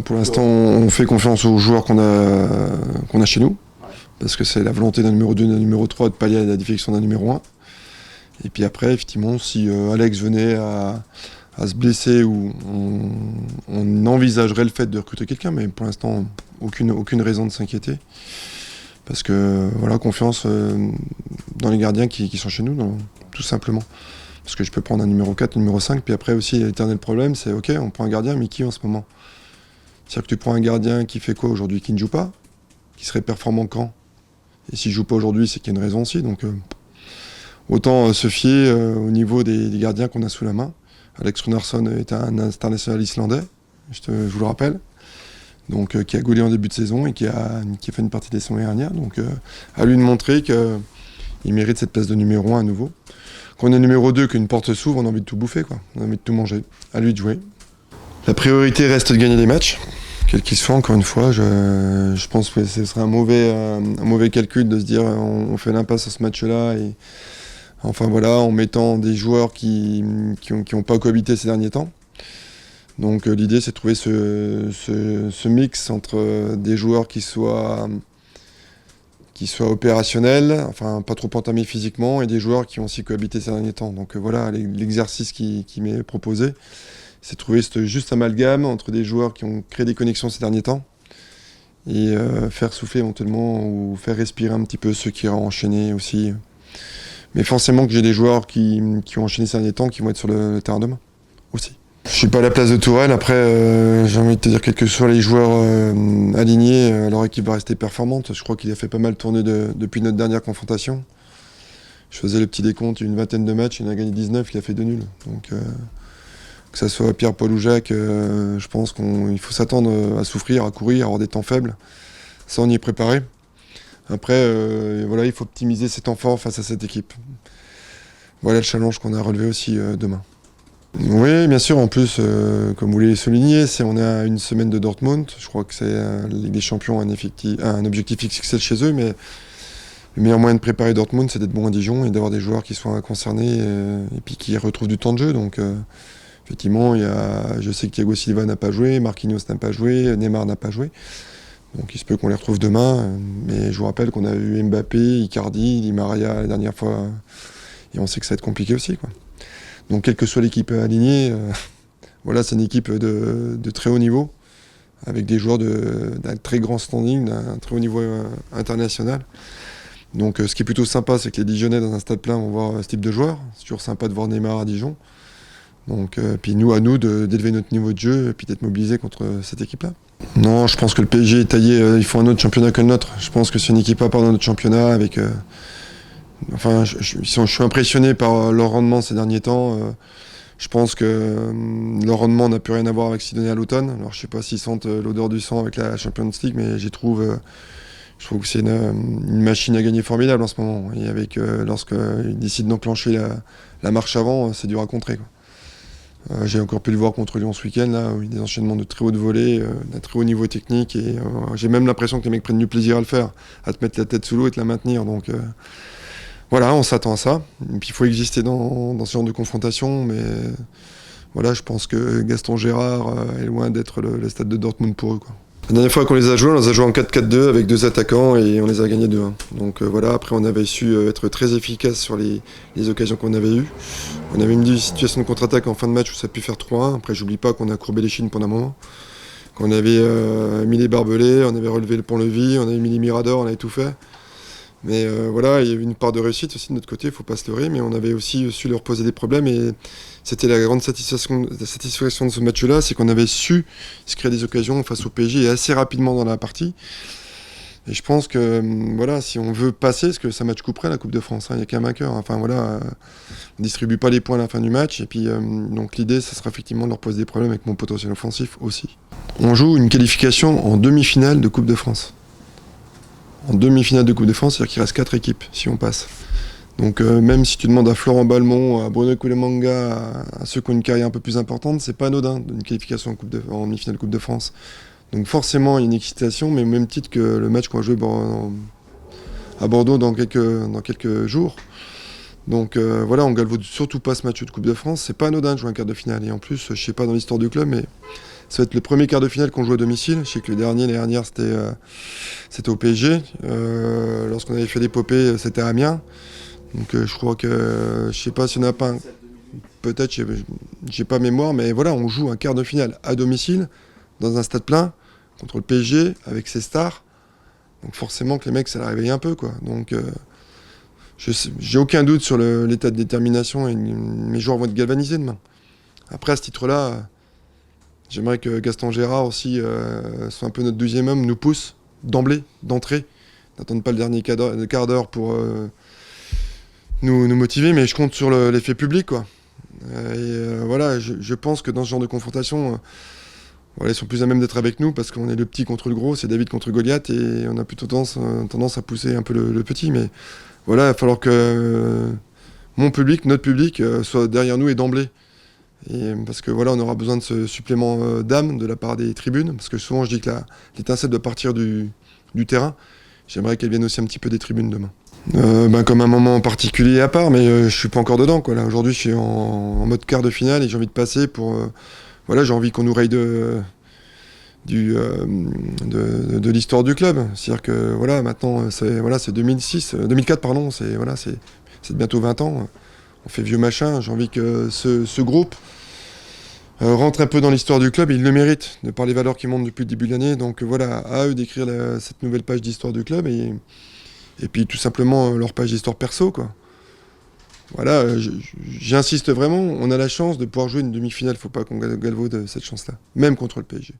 Pour l'instant, on fait confiance aux joueurs qu'on a chez nous, parce que c'est la volonté d'un numéro 2 et d'un numéro 3 de pallier à la défection d'un numéro 1. Et puis après, effectivement, si Alex venait à se blesser, ou on envisagerait le fait de recruter quelqu'un, mais pour l'instant, aucune raison de s'inquiéter. Parce que, voilà, confiance dans les gardiens qui sont chez nous, tout simplement. Parce que je peux prendre un numéro 4, un numéro 5, puis après aussi, l'éternel problème, c'est ok, on prend un gardien, mais qui en ce moment? C'est-à-dire que tu prends un gardien qui fait quoi aujourd'hui? Qui ne joue pas? Qui serait performant quand? Et s'il ne joue pas aujourd'hui, c'est qu'il y a une raison aussi. Donc autant se fier au niveau des gardiens qu'on a sous la main. Alex Runarsson est un international islandais, je vous le rappelle. Donc qui a gaulé en début de saison et qui a fait une partie des saisons dernières. Donc à lui de montrer qu'il mérite cette place de numéro 1 à nouveau. Quand on est numéro 2, qu'une porte s'ouvre, on a envie de tout bouffer, quoi. On a envie de tout manger. À lui de jouer. La priorité reste de gagner des matchs, quel qu'il soit, encore une fois. Je pense que ce serait un mauvais calcul de se dire on fait l'impasse sur ce match-là. Et, enfin voilà, en mettant des joueurs qui n'ont pas cohabité ces derniers temps. Donc l'idée, c'est de trouver ce mix entre des joueurs qui soient opérationnels, enfin pas trop entamés physiquement, et des joueurs qui ont aussi cohabité ces derniers temps. Donc voilà, l'exercice qui m'est proposé, c'est de trouver ce juste amalgame entre des joueurs qui ont créé des connexions ces derniers temps et faire souffler éventuellement ou faire respirer un petit peu ceux qui ont enchaîné aussi. Mais forcément que j'ai des joueurs qui ont enchaîné ces derniers temps qui vont être sur le terrain demain aussi. Je suis pas à la place de Tourelle. Après, j'ai envie de te dire, quels que soient les joueurs alignés, leur équipe va rester performante. Je crois qu'il a fait pas mal tourner depuis notre dernière confrontation. Je faisais le petit décompte, une vingtaine de matchs, il en a gagné 19, il a fait 2 nuls. Donc que ça soit Pierre-Paul ou Jacques, je pense qu'il faut s'attendre à souffrir, à courir, à avoir des temps faibles. Ça, on y est préparé. Après, voilà, il faut optimiser ses temps forts face à cette équipe. Voilà le challenge qu'on a relevé aussi demain. Oui, bien sûr. En plus, comme vous l'avez souligné, on est à une semaine de Dortmund. Je crois que c'est la Ligue des Champions un objectif XXL chez eux, mais le meilleur moyen de préparer Dortmund, c'est d'être bon à Dijon et d'avoir des joueurs qui soient concernés et puis qui retrouvent du temps de jeu. Donc, effectivement, je sais que Thiago Silva n'a pas joué, Marquinhos n'a pas joué, Neymar n'a pas joué. Donc, il se peut qu'on les retrouve demain. Mais je vous rappelle qu'on a eu Mbappé, Icardi, Di Maria la dernière fois, et on sait que ça va être compliqué aussi, quoi. Donc quelle que soit l'équipe alignée, voilà, c'est une équipe de très haut niveau, avec des joueurs d'un très grand standing, d'un très haut niveau international. Donc ce qui est plutôt sympa, c'est que les Dijonnais dans un stade plein vont voir ce type de joueurs. C'est toujours sympa de voir Neymar à Dijon. Donc puis à nous d'élever notre niveau de jeu et puis d'être mobilisés contre cette équipe-là. Non, je pense que le PSG est taillé, il faut un autre championnat que le nôtre. Je pense que c'est une équipe à part dans notre championnat avec... Enfin, je suis impressionné par leur rendement ces derniers temps. Je pense que leur rendement n'a plus rien à voir avec ce qu'ils donnaient à l'automne. Alors je sais pas s'ils sentent l'odeur du sang avec la Champions League, mais je trouve que c'est une machine à gagner formidable en ce moment. Et lorsqu'ils décident d'enclencher la marche avant, c'est dur à contrer, quoi. J'ai encore pu le voir contre Lyon ce week-end, là, où il y a des enchaînements de très haute volée, d'un très haut niveau technique. Et j'ai même l'impression que les mecs prennent du plaisir à le faire, à te mettre la tête sous l'eau et te la maintenir. Donc voilà, on s'attend à ça. Et puis il faut exister dans ce genre de confrontation, mais voilà, je pense que Gaston Gérard est loin d'être le stade de Dortmund pour eux, quoi. La dernière fois qu'on les a joués, on les a joués en 4-4-2 avec 2 attaquants et on les a gagnés 2-1. Donc voilà, après on avait su être très efficace sur les occasions qu'on avait eues. On avait mis une situation de contre-attaque en fin de match où ça a pu faire 3-1. Après j'oublie pas qu'on a courbé les chines pendant un moment. Qu'on avait mis les barbelés, on avait relevé le pont-levis, on avait mis les miradors, on avait tout fait. Mais voilà, il y avait une part de réussite aussi de notre côté, il ne faut pas se leurrer, mais on avait aussi su leur poser des problèmes et c'était la grande satisfaction de ce match-là, c'est qu'on avait su se créer des occasions face au PSG et assez rapidement dans la partie. Et je pense que voilà, si on veut passer, parce que c'est un match coup près la Coupe de France, il n'y a qu'un vainqueur. Enfin voilà, on ne distribue pas les points à la fin du match. Et puis donc l'idée, ça sera effectivement de leur poser des problèmes avec mon potentiel offensif aussi. On joue une qualification en demi-finale de Coupe de France. En demi-finale de Coupe de France, c'est-à-dire qu'il reste 4 équipes si on passe. Donc même si tu demandes à Florent Balmont, à Bruno Koulemanga, à ceux qui ont une carrière un peu plus importante, c'est pas anodin d'une qualification en demi-finale de Coupe de France. Donc forcément il y a une excitation, mais au même titre que le match qu'on va jouer à Bordeaux dans quelques jours. Donc voilà, on galvaude surtout pas ce match de Coupe de France. C'est pas anodin de jouer un quart de finale. Et en plus, je sais pas dans l'histoire du club, mais ça va être le premier quart de finale qu'on joue à domicile. Je sais que l'année dernière, c'était au PSG. Lorsqu'on avait fait l'épopée, c'était à Amiens. Donc je crois que, je sais pas s'il n'y en a pas un. Peut-être, j'ai pas mémoire, mais voilà, on joue un quart de finale à domicile, dans un stade plein, contre le PSG, avec ses stars. Donc forcément que les mecs, ça les réveille un peu, quoi. Donc j'ai aucun doute sur l'état de détermination et mes joueurs vont être galvanisés demain. Après, à ce titre-là, j'aimerais que Gaston Gérard aussi soit un peu notre deuxième homme, nous pousse d'emblée, d'entrée. N'attendre pas le dernier quart d'heure pour nous motiver, mais je compte sur l'effet public, quoi. Voilà, je pense que dans ce genre de confrontation, voilà, ils sont plus à même d'être avec nous parce qu'on est le petit contre le gros, c'est David contre Goliath et on a plutôt tendance à pousser un peu le petit. Mais voilà, il va falloir que mon public, notre public, soit derrière nous et d'emblée. Parce que voilà, on aura besoin de ce supplément d'âme de la part des tribunes. Parce que souvent, je dis que l'étincelle doit partir du terrain. J'aimerais qu'elle vienne aussi un petit peu des tribunes demain. Comme un moment particulier à part, mais je suis pas encore dedans, quoi. Là, aujourd'hui, je suis en mode quart de finale et j'ai envie de passer pour. Voilà, j'ai envie qu'on nous raye de l'histoire du club. C'est-à-dire que voilà, maintenant, c'est 2004, pardon. C'est bientôt 20 ans. On fait vieux machin. J'ai envie que ce groupe rentre un peu dans l'histoire du club. Et il le mérite, de par les valeurs qui montent depuis le début de l'année. Donc voilà, à eux d'écrire cette nouvelle page d'histoire du club et puis tout simplement leur page d'histoire perso, quoi. Voilà, j'insiste vraiment, on a la chance de pouvoir jouer une demi-finale, faut pas qu'on galvaude cette chance-là, même contre le PSG.